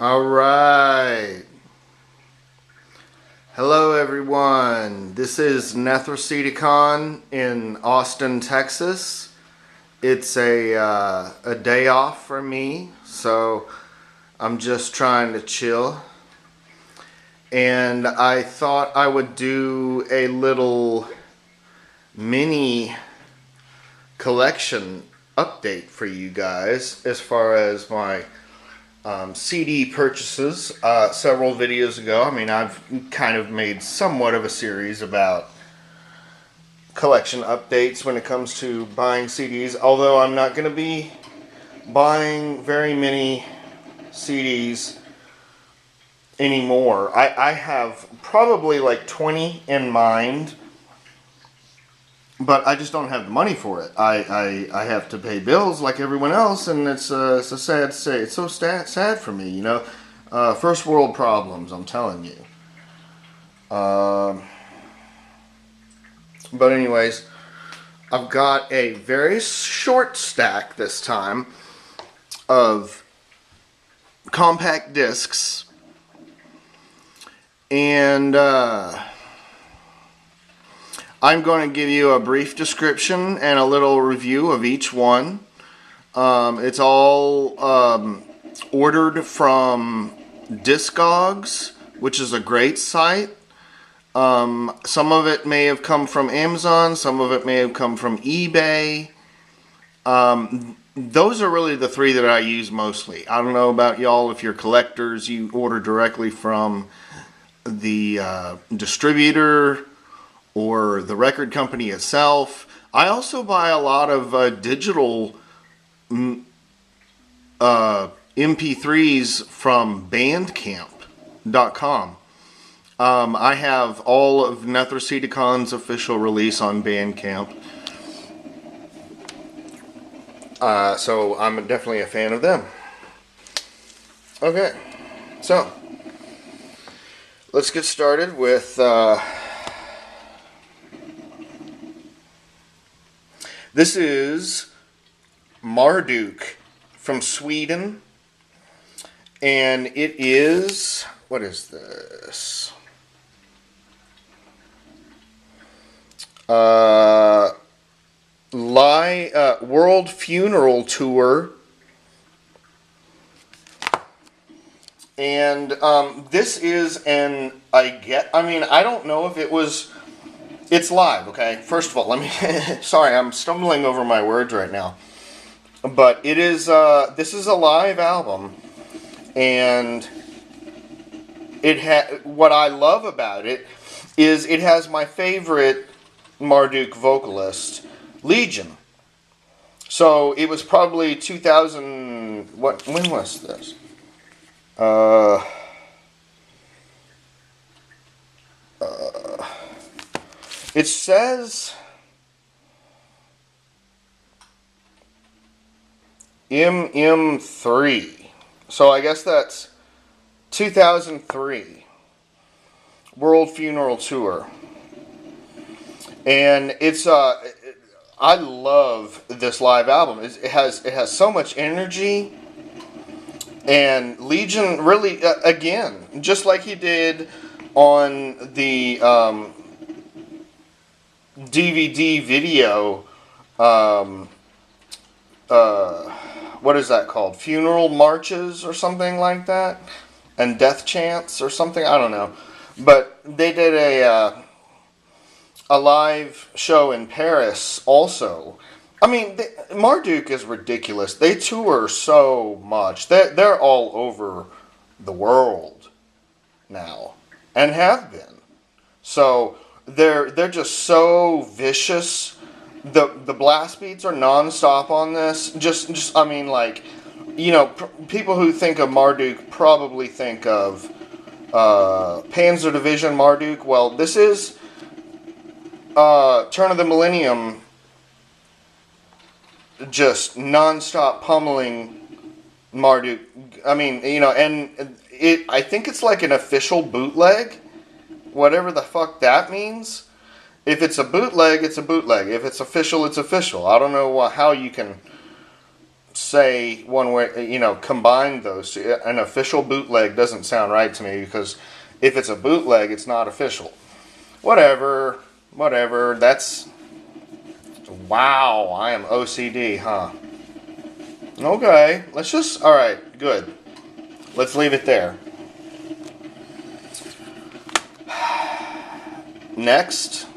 All right. Hello, everyone. This is Nephroceticon in Austin, Texas. It's a day off for me, so I'm just trying to chill. And I thought I would do a little mini collection update for you guys as far as my CD purchases several videos ago. I mean, I've kind of made somewhat of a series about collection updates when it comes to buying CDs, although I'm not going to be buying very many CDs anymore. I have probably like 20 in mind, but I just don't have the money for it. I have to pay bills like everyone else, and it's a sad state. It's so sad for me, you know. First world problems, I'm telling you. But anyways, I've got a very short stack this time of compact discs, and I'm going to give you a brief description and a little review of each one. It's all ordered from Discogs, which is a great site. Some of it may have come from Amazon, some of it may have come from eBay. Those are really the three that I use mostly. I don't know about y'all. If you're collectors, you order directly from the distributor or the record company itself. I also buy a lot of digital MP3s from Bandcamp.com. I have all of Nephroceticons official release on Bandcamp. So I'm definitely a fan of them. Okay, so let's get started with this is Marduk from Sweden, and it is, what is this? World Funeral Tour, and this is I don't know if it was. It's live, okay? First of all, let me... Sorry, I'm stumbling over my words right now. But it is... this is a live album. And what I love about it is it has my favorite Marduk vocalist, Legion. So it was probably 2000... When was this? It says MM3. So I guess that's 2003 World Funeral Tour. And it's I love this live album. It has so much energy, and Legion really again, just like he did on the DVD video, what is that called? Funeral Marches or something like that, and Death Chants or something. I don't know, but they did a live show in Paris also. I mean, Marduk is ridiculous. They tour so much. They're all over the world now, and have been. So they're just so vicious. The blast beats are non-stop on this. Just I mean, like, you know, people who think of Marduk probably think of Panzer Division Marduk. Well, this is turn of the millennium, just non-stop pummeling Marduk. I mean, you know, and I think it's like an official bootleg, whatever the fuck that means. If it's a bootleg, it's a bootleg. If it's official, it's official. I don't know how you can say one way, combine those two. An official bootleg doesn't sound right to me, because if it's a bootleg, it's not official. Whatever, that's... Wow, I am OCD, huh? Okay, alright, good. Let's leave it there. Next,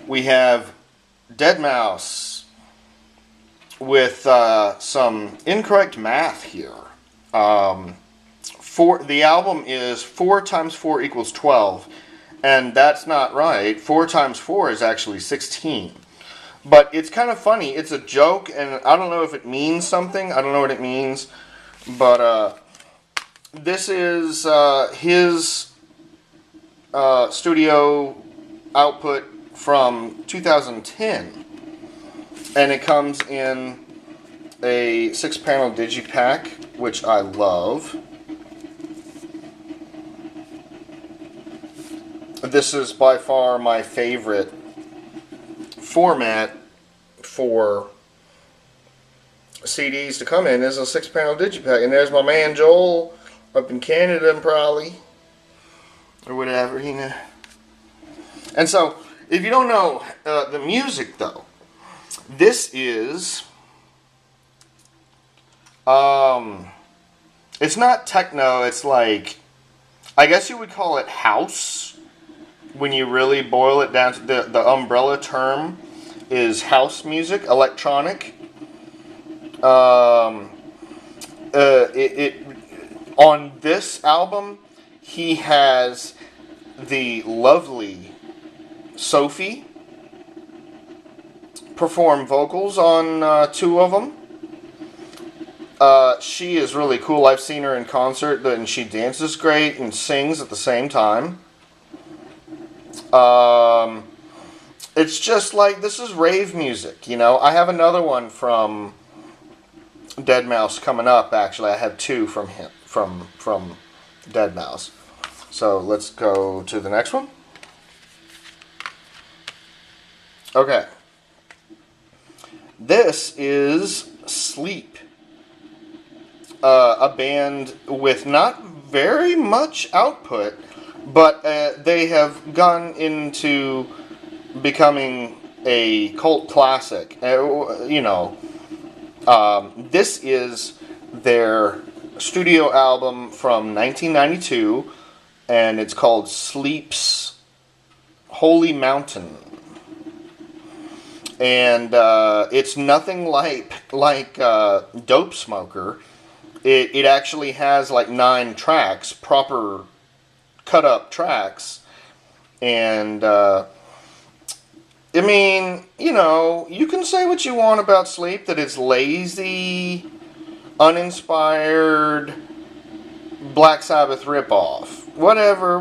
we have Deadmau5 with some incorrect math here. The album is 4 times 4 equals 12, and that's not right. 4 times 4 is actually 16. But it's kind of funny. It's a joke, and I don't know if it means something. I don't know what it means. But this is his studio output from 2010. And it comes in a 6-panel digipack, which I love. This is by far my favorite format for CDs to come in, is a 6-panel digipack. And there's my man Joel up in Canada, probably, or whatever, And so, if you don't know the music, though, this is it's not techno. It's like, I guess you would call it house. When you really boil it down to the umbrella term is house music, electronic. On this album, he has the lovely Sophie perform vocals on 2 of them. She is really cool. I've seen her in concert, and she dances great and sings at the same time. It's just like, this is rave music, I have another one from Deadmau5 coming up, actually. I have 2 from him, from Deadmau5. So let's go to the next one. Okay. This is Sleep. A band with not very much output, but they have gone into becoming a cult classic. This is their studio album from 1992, and it's called Sleep's Holy Mountain. And it's nothing like Dope Smoker. It actually has like 9 tracks, proper cut up tracks, and you can say what you want about Sleep, that it's lazy, uninspired, Black Sabbath ripoff, whatever.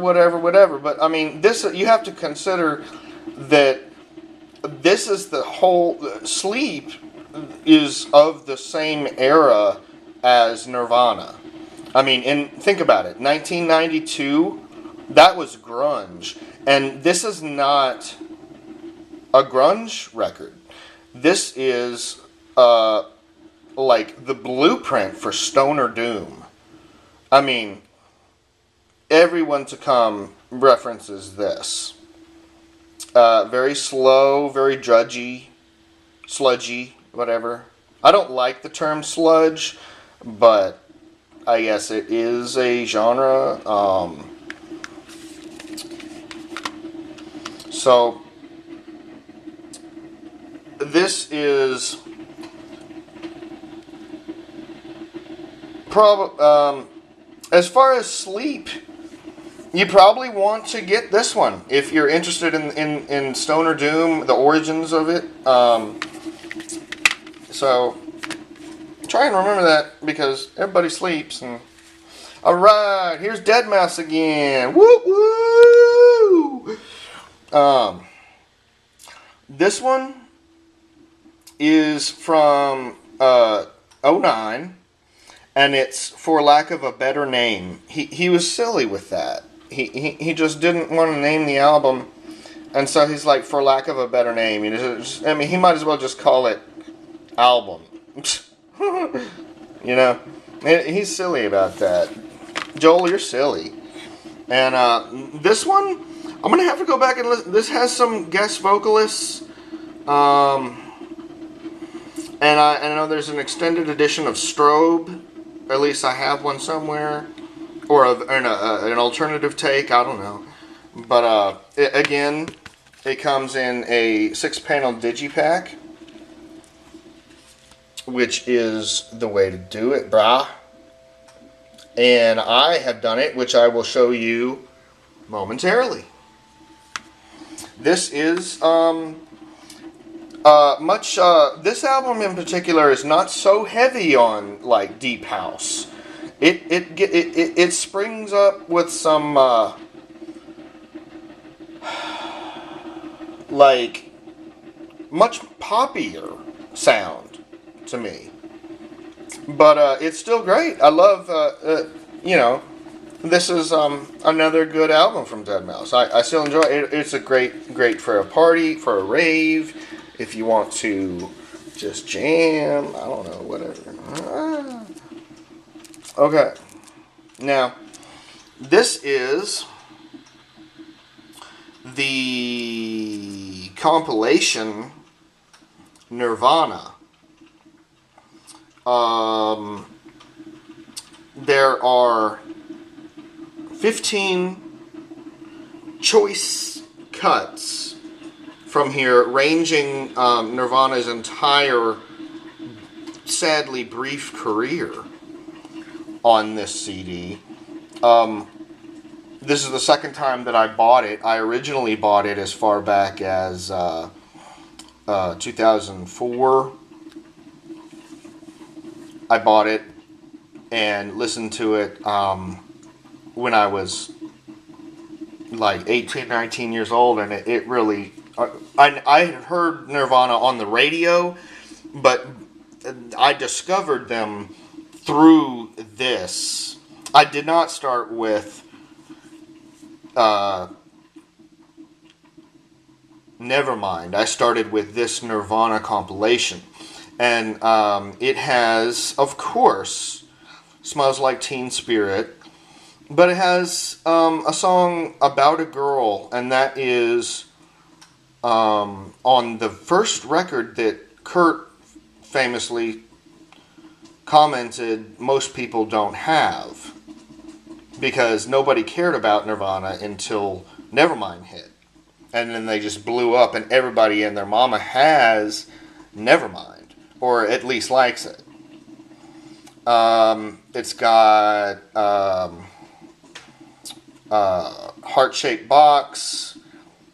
But I mean, this, you have to consider that this is the whole... Sleep is of the same era as Nirvana. I mean, and think about it. 1992, that was grunge. And this is not a grunge record. This is like the blueprint for stoner doom. I mean, everyone to come references this. Very slow, very drudgy, sludgy, whatever. I don't like the term sludge, but I guess it is a genre. So this is as far as Sleep, you probably want to get this one if you're interested in stoner doom, the origins of it. So try and remember that, because everybody sleeps. And all right, here's Deadmau5 again. Woo woo. This one is from 2009, and it's For Lack of a Better Name. He was silly with that. He just didn't want to name the album, and so he's like, For Lack of a Better Name. He might as well just call it album. You know, he's silly about that. Joel, you're silly. And this one, I'm gonna have to go back and listen. This has some guest vocalists, and I know there's an extended edition of Strobe. At least I have one somewhere, or an alternative take. I don't know, but again, it comes in a 6-panel digipack, which is the way to do it, brah. And I have done it, which I will show you momentarily. This is this album in particular is not so heavy on like deep house. It springs up with some like much poppier sound to me. But it's still great. I love, this is another good album from Deadmau5. I still enjoy it. It's a great for a party, for a rave, if you want to just jam. I don't know, whatever. Okay. Now, this is the compilation Nirvana. There are 15 choice cuts from here, ranging Nirvana's entire, sadly brief career on this CD. This is the second time that I bought it. I originally bought it as far back as 2004. I bought it and listened to it when I was like 18, 19 years old, and it really... I had heard Nirvana on the radio, but I discovered them through this. I did not start with Nevermind. I started with this Nirvana compilation. And it has, of course, Smells Like Teen Spirit, but it has a song about a girl, and that is on the first record that Kurt famously commented most people don't have, because nobody cared about Nirvana until Nevermind hit. And then they just blew up, and everybody and their mama has Nevermind. Or at least likes it. It's got Heart-Shaped Box,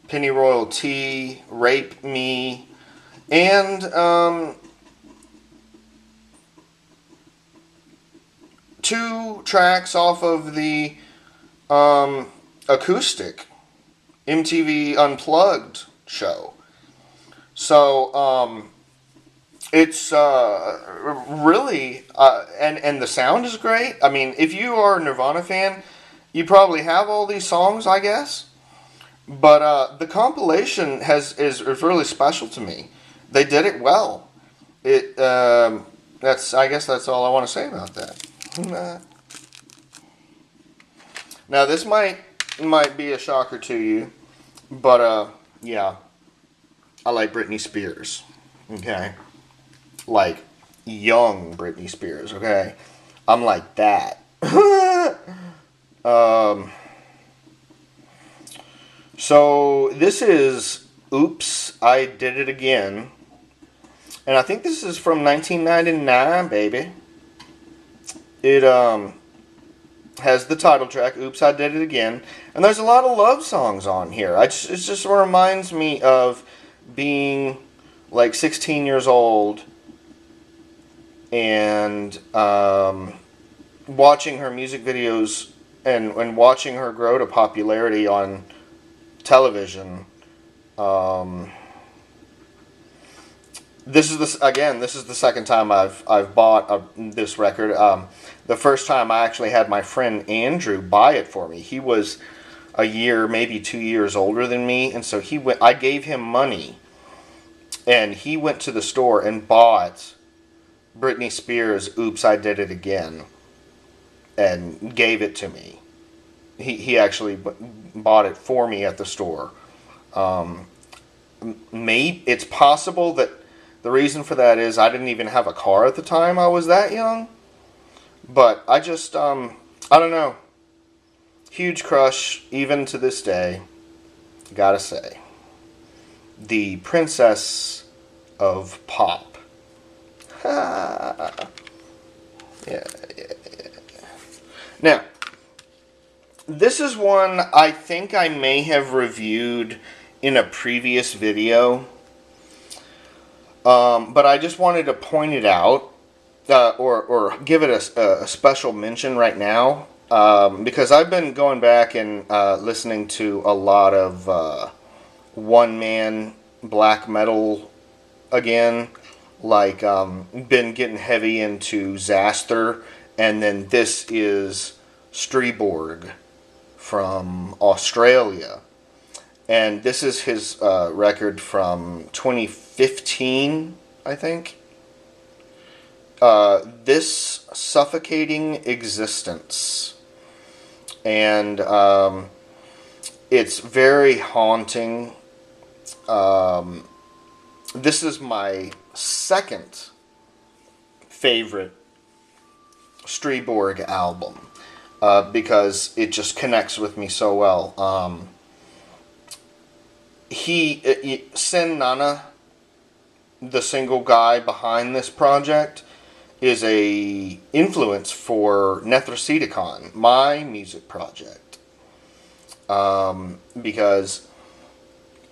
Pennyroyal Tea, Rape Me, and 2 tracks off of the acoustic MTV Unplugged show. So, it's really, and the sound is great. I mean, if you are a Nirvana fan, you probably have all these songs, I guess. But the compilation is really special to me. They did it well. I guess that's all I want to say about that. Now, this might be a shocker to you, but yeah, I like Britney Spears. Okay. Like young Britney Spears, okay? I'm like that. So this is Oops, I Did It Again. And I think this is from 1999, baby. It has the title track, Oops, I Did It Again. And there's a lot of love songs on here. It just reminds me of being like 16 years old and watching her music videos and watching her grow to popularity on television. This is the second time I've bought this record. The first time I actually had my friend Andrew buy it for me. He was a year, maybe 2 years older than me, and so I gave him money, and he went to the store and bought Britney Spears' "Oops, I Did It Again" and gave it to me. He actually bought it for me at the store. Maybe it's possible that the reason for that is I didn't even have a car at the time I was that young. But I just, I don't know. Huge crush, even to this day, gotta say. The Princess of Pop. yeah, yeah, yeah. Now, this is one I think I may have reviewed in a previous video. But I just wanted to point it out, or give it a special mention right now, because I've been going back and listening to a lot of one-man black metal again, like been getting heavy into Xaster, and then this is Streborg from Australia. And this is his record from 2015, I think. This Suffocating Existence. And it's very haunting. This is my second favorite Streborg album. Because it just connects with me so well. Sin Nana, the single guy behind this project, is a influence for Nethrasiticon, my music project. Because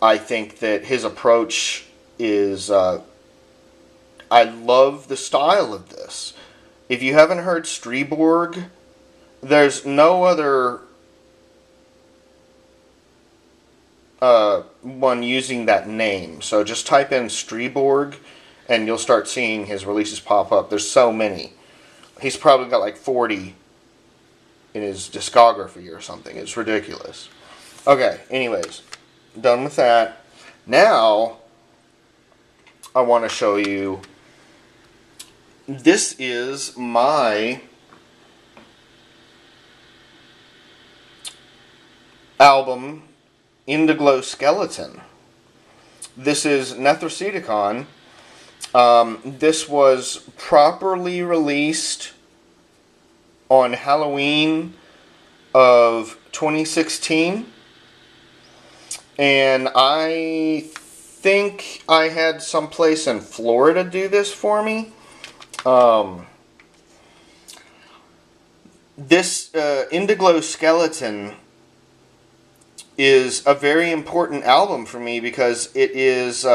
I think that his approach is, I love the style of this. If you haven't heard Streborg, there's no other one using that name. So just type in Streborg and you'll start seeing his releases pop up. There's so many. He's probably got like 40 in his discography or something. It's ridiculous. Okay, anyways, done with that. Now I want to show you, this is my album, Indiglo Skeleton. This is Nethrasiticon. This was properly released on Halloween of 2016. And I think I had some place in Florida do this for me. This Indiglo Skeleton is a very important album for me because it is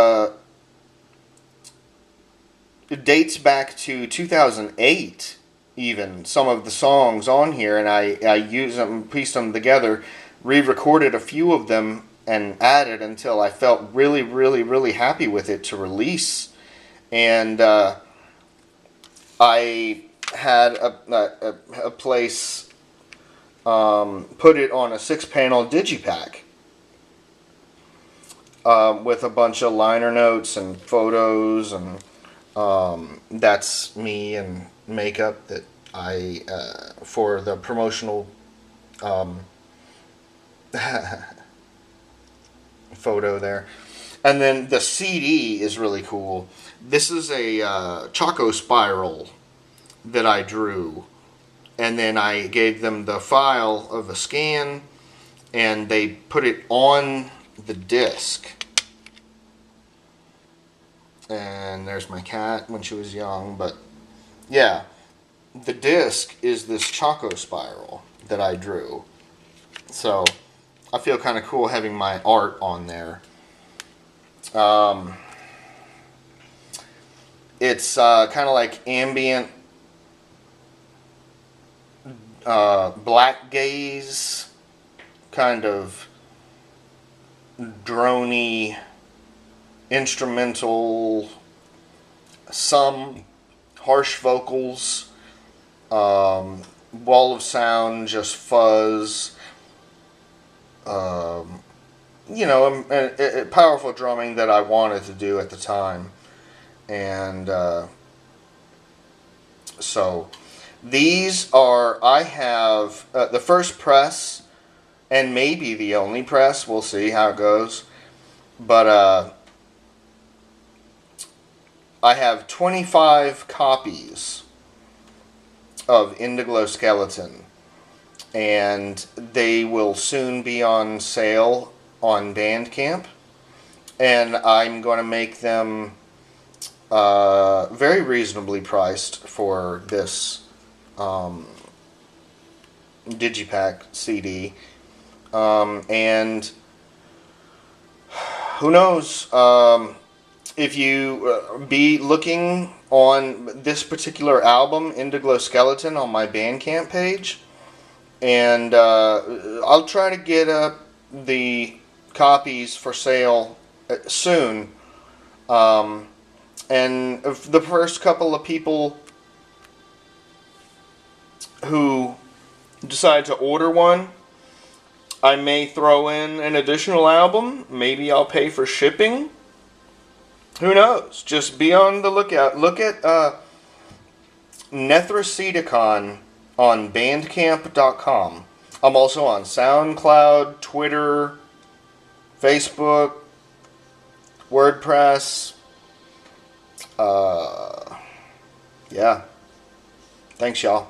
it dates back to 2008 even, some of the songs on here, and I used them, pieced them together, re-recorded a few of them and added until I felt really, really, really happy with it to release. And I had a place put it on a 6-panel digipack with a bunch of liner notes and photos, and that's me and makeup that I for the promotional photo there. And then the CD is really cool. This is a Choco Spiral that I drew. And then I gave them the file of a scan, and they put it on the disc. And there's my cat when she was young. But yeah, the disc is this Choco Spiral that I drew. So I feel kind of cool having my art on there. It's kind of like ambient black gaze, kind of droney instrumental, some harsh vocals, wall of sound, just fuzz, you know, powerful drumming that I wanted to do at the time. And So these are, I have the first press and maybe the only press. We'll see how it goes. But I have 25 copies of Indiglo Skeleton, and they will soon be on sale on Bandcamp, and I'm going to make them very reasonably priced for this Digipack CD. And who knows, if you be looking on this particular album, Indiglo Skeleton, on my Bandcamp page, and I'll try to get up the copies for sale soon. And if the first couple of people who decide to order one, I may throw in an additional album. Maybe I'll pay for shipping. Who knows? Just be on the lookout. Look at Nethracedicon on Bandcamp.com. I'm also on SoundCloud, Twitter, Facebook, WordPress. Yeah. Thanks, y'all.